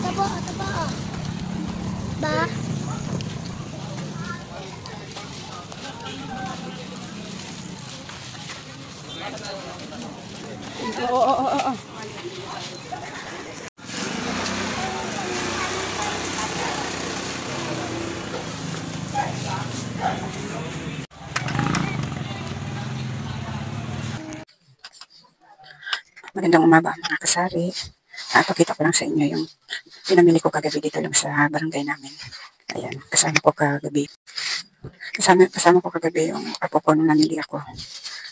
Taba, taba. Ba? Oo. Magandang umaga mga kasari. Pakita ko lang sa inyo yung pinamili ko kagabi dito lang sa barangay namin. Ayan, kasama ko kagabi. Kasama ko kagabi yung apo ko nung namili ako.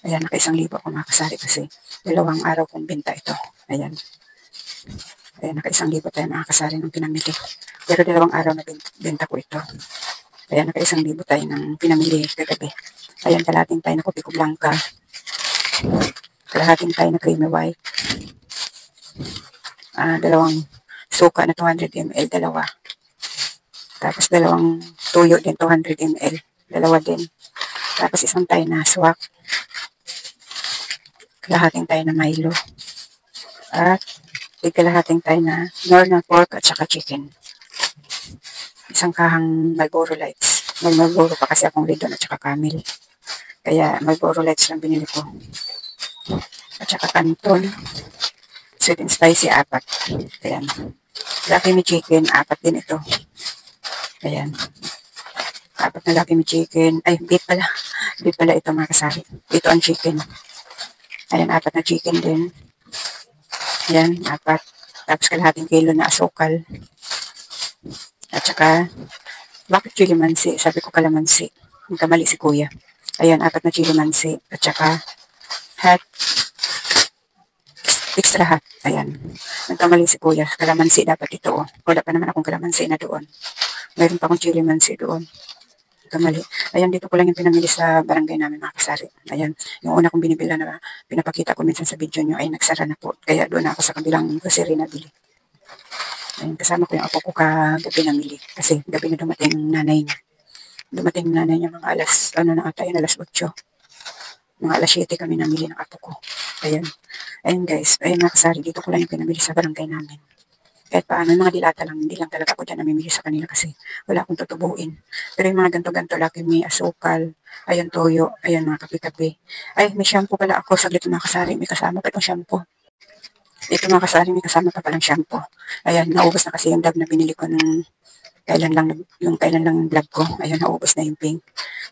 Ayan, naka-1,000 ako mga kasari kasi 2 araw kong benta ito. Ayan. Ayan, naka-1,000 tayo mga kasari nung pinamili. Pero 2 araw na benta ko ito. Ayan, naka-1,000 tayo ng pinamili kagabi. Ayan, kalahating tayo na kopi ko blanca. Kalahating tayo na creamy white. Dalawang suka na 200 ml, dalawa. Tapos dalawang tuyo din, 200 ml, dalawa din. Tapos isang tayo na swak. Kalahating tayo na Milo. At kalahating tayo na Northern pork at saka chicken. Isang kahang Marlboro Lights. May Marlboro pa kasi akong Lidon at saka Camel. Kaya Marlboro Lights lang binili ko. At saka Canton. Sweet and spicy, 4. Ayan. Lucky Me Chicken, 4 din ito. Ayan. 4 na Lucky Me Chicken. Ay, beef pala. Beef pala ito mga kasari. Ito ang chicken. Ayan, 4 na chicken din. Ayan, 4. Tapos kalahating kilo na asukal. At saka, bakit chili mansi? Sabi ko kalamansi. Nagkamali si kuya. Ayan, 4 na chili mansi. At saka, hot. Extra hot. Ayan. Nagkamali si kuya. Kalamansi dapat ito. Oh. Wala pa naman akong kalamansi na doon. Mayroon pa akong chili mansi doon. Kamali. Ayan, dito ko lang yung pinamili sa barangay namin mga kasari. Ayan, yung una kong binibila na pinapakita ko minsan sa video nyo ay nagsara na po. Kaya doon ako sa kabilang grocery na bili. Ayan, kasama ko yung apo ko kagabi namili. Kasi gabi na dumating yung nanay niya. Dumating yung nanay niya mga alas, na ata yun, alas 8. Mga alas 7 kami namili ng apo ko. Ayan. Ayan guys, ayan mga kasari, dito ko lang yung pinamili sa barangay namin. Kahit paano, mga dilata lang, hindi lang talaga ako dyan namimili sa kanila kasi wala akong tutubuin. Pero yung mga ganto-ganto, laki may asukal, ayan toyo, ayan mga kape-kape. Ay, may shampoo pala ako, saglit mga kasari, may kasama pa itong shampoo. Ito mga kasari, may kasama pa palang shampoo. Ayan, naubos na kasi yung dab na binili ko nung kailan lang yung vlog ko. Ayan, naubos na yung pink.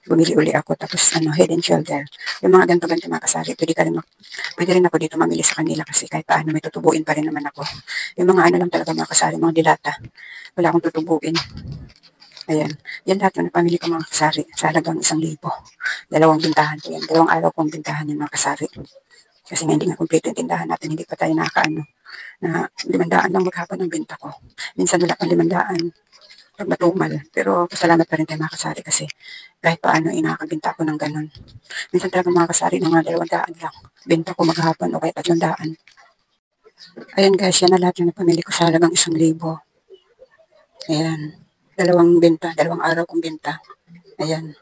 Bumili uli ako, tapos Head and Shoulder. Yung mga ganto-ganto mga kasari, pwede rin ako dito mamili sa kanila kasi kahit paano may tutubuin pa rin naman ako. Yung mga lang talaga mga kasari, mga dilata. Wala akong tutubuin. Ayan. Yan lahat yung napamili ko mga kasari sa halagang 1,000. 2 bintahan ko yan. 2 araw kong bintahan yung mga kasari. Kasi nga hindi nga kompleto yung tindahan natin. Hindi pa tayo nakakaano na 500 lang maghapon ang benta ko. Minsan wala pang 500 pag matumal. Pero pasalamat pa rin tayo mga kasari kasi kahit paano nakakabenta ako ng ganun. Minsan talaga mga kasari ng mga 200 lang. Benta ko maghapon o kaya 300. Ayan guys, yan na lahat yung napamili ko sa halagang 1,000. Ayan. 2 benta, 2 araw kong benta. Ayan.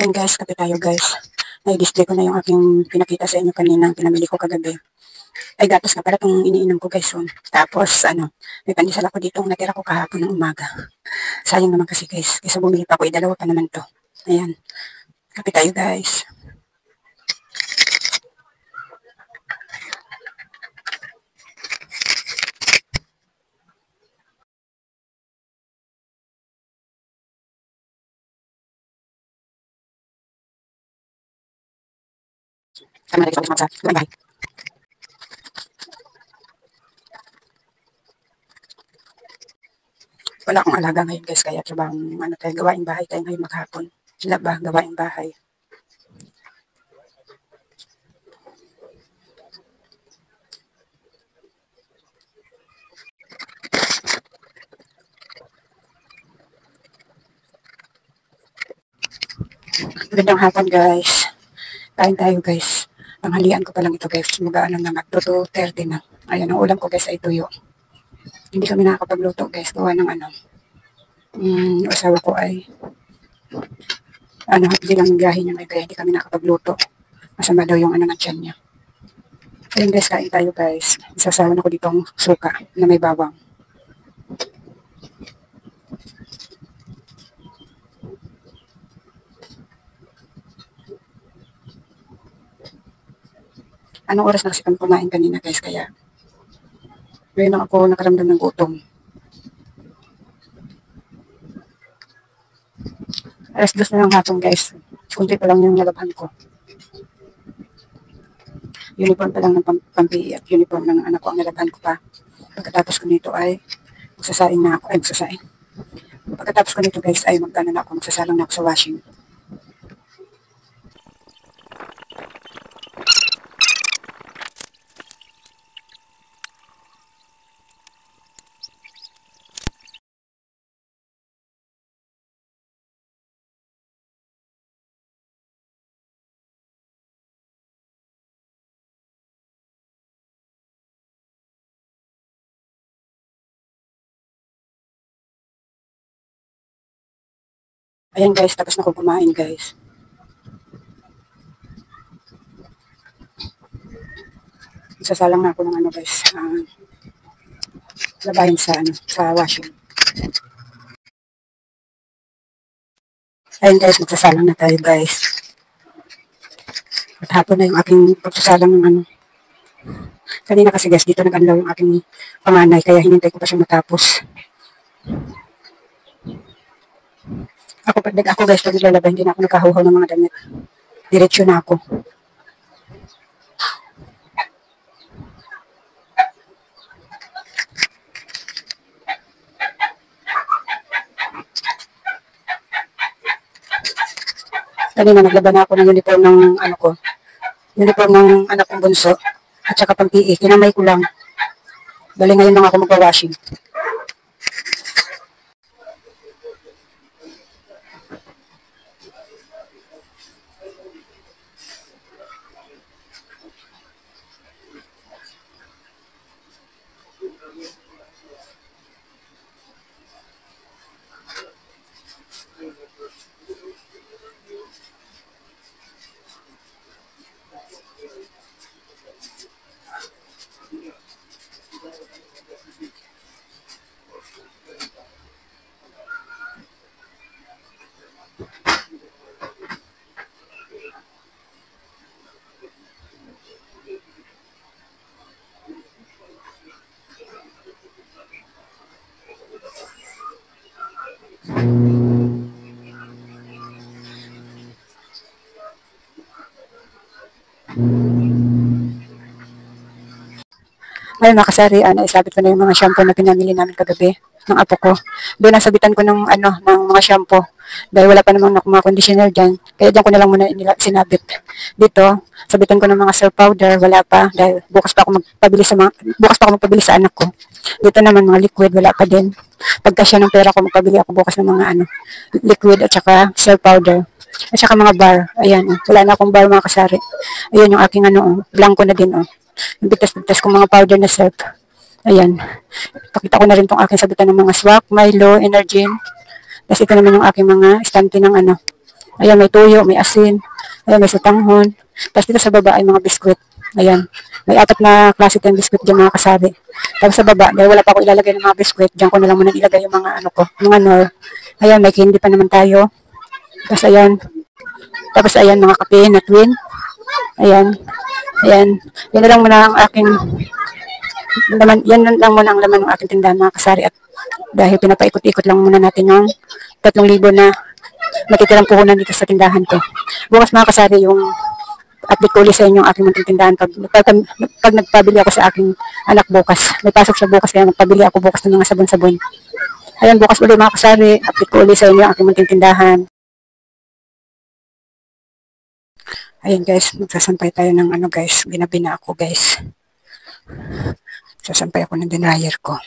Ayun guys, kape tayo guys. Ay-display ko na yung aking pinakita sa inyo kanina, pinamili ko kagabi. Ay, gatas na pala itong iniinom ko guys. So, tapos, may pandesal ako dito natira ko kahapon ng umaga. Sayang naman kasi guys. Kaysa bumili pa ako, dalawa pa naman to. Ayan. Kape tayo guys. Tama na rin sa bahay. Wala akong alaga ngayon guys, kaya trabahong tayo, gawaing bahay tayo ngayon maghapon. Sila ba, gawaing bahay. Magandang hapon guys. Kain tayo guys. Panghalian ko pa lang ito guys. Mag-ano na, mag-2:30 na. Ayan, ang ulam ko guys ay tuyo. Hindi kami nakakapagluto guys. Gawa ng asawa ko ay hindi lang yung biyahe niya ngayon, kaya hindi kami nakapagluto. Masama daw yung ng tiyan niya. Ayun guys, kain tayo guys. Isasawan ako dito ang suka na may bawang. Anong oras na kasi kami kumain kanina guys, kaya ngayon lang ako nakaramdam ng gutom. Alas 2 na lang hapon guys. Kunti pa lang yung nalabhan ko. Uniform pa lang ng pampi at uniform ng anak ko ang nalabhan ko pa. Pagkatapos ko nito ay magsasaing na ako. Pagkatapos ko nito guys ay magsasalang na ako sa washing. Ayan guys, tapos na ko kumain guys. Sasalang na ako ng guys, labahin sa washing. Ayun guys, magsasalang na tayo guys. At hapon na yung aking pagsasalang ng kanina kasi guys, dito nag-anlaw yung aking panganay, kaya hinintay ko pa siya matapos. Ako guys, pag naglalaba, hindi na ako nakahuhaw ng mga damit. Diretso na ako. Kanina naglaba na ako ng uniform ng uniform ng anak kong bunso, at saka pang PE, kinamay ko lang. Bali ngayon lang ako magwa-washing. Ngayon mga kasari, naisabit ko na yung mga shampoo na pinamili namin kagabi ng apo ko. Doon nasabitan ko ng mga shampoo. Dahil wala pa namang mga conditioner dyan. Kaya dyan ko na lang muna sinabit. Dito, sabitan ko ng mga surf powder. Wala pa. Dahil bukas pa ako magpabili sa anak ko. Dito naman mga liquid, wala pa din. Pagka siya ng pera ko, magpabili ako bukas ng mga liquid at saka surf powder. At saka mga bar. Ayan, wala na akong bar mga kasari. Ayan yung aking blanco na din. Yung bigtas-bigtas kong mga powder na surf. Ayan. Pakita ko na rin itong aking sabitan ng mga swak, Milo, Energin. Tapos ito naman yung aking mga stante ng Ayan, may tuyo, may asin. Ayan, may sutanghon. Tapos dito sa baba ay mga biskwit. Ayan. May 4 na klase tayong biskwit dyan mga kasari. Tapos sa baba, dahil wala pa ako ilalagay ng mga biskwit, dyan ko na lang muna ilagay yung mga ano ko, mga nor. Ayan, may candy pa naman tayo. Tapos ayan. Tapos ayan, mga kape na twin. Ayan. Ayan. Yan na lang muna ang aking laman, yan lang muna ang laman ng aking tindahan mga kasari. At dahil pinapaikot-ikot lang muna natin yung 3,000 na natitirang puhunan dito sa tindahan ko. Bukas mga kasari yung update ko ulit sa inyo ang aking munting tindahan. Pag nagpabili ako sa aking anak bukas. May pasok siya bukas kaya nagpabili ako bukas ng mga sabon-sabon. Ayan, bukas ulit mga kasari. Update ko ulit sa inyo ang aking munting tindahan. Ayan guys, magsasampay tayo ng ano guys. Ginabi na ako guys. Sasampay ako ng denryer ko.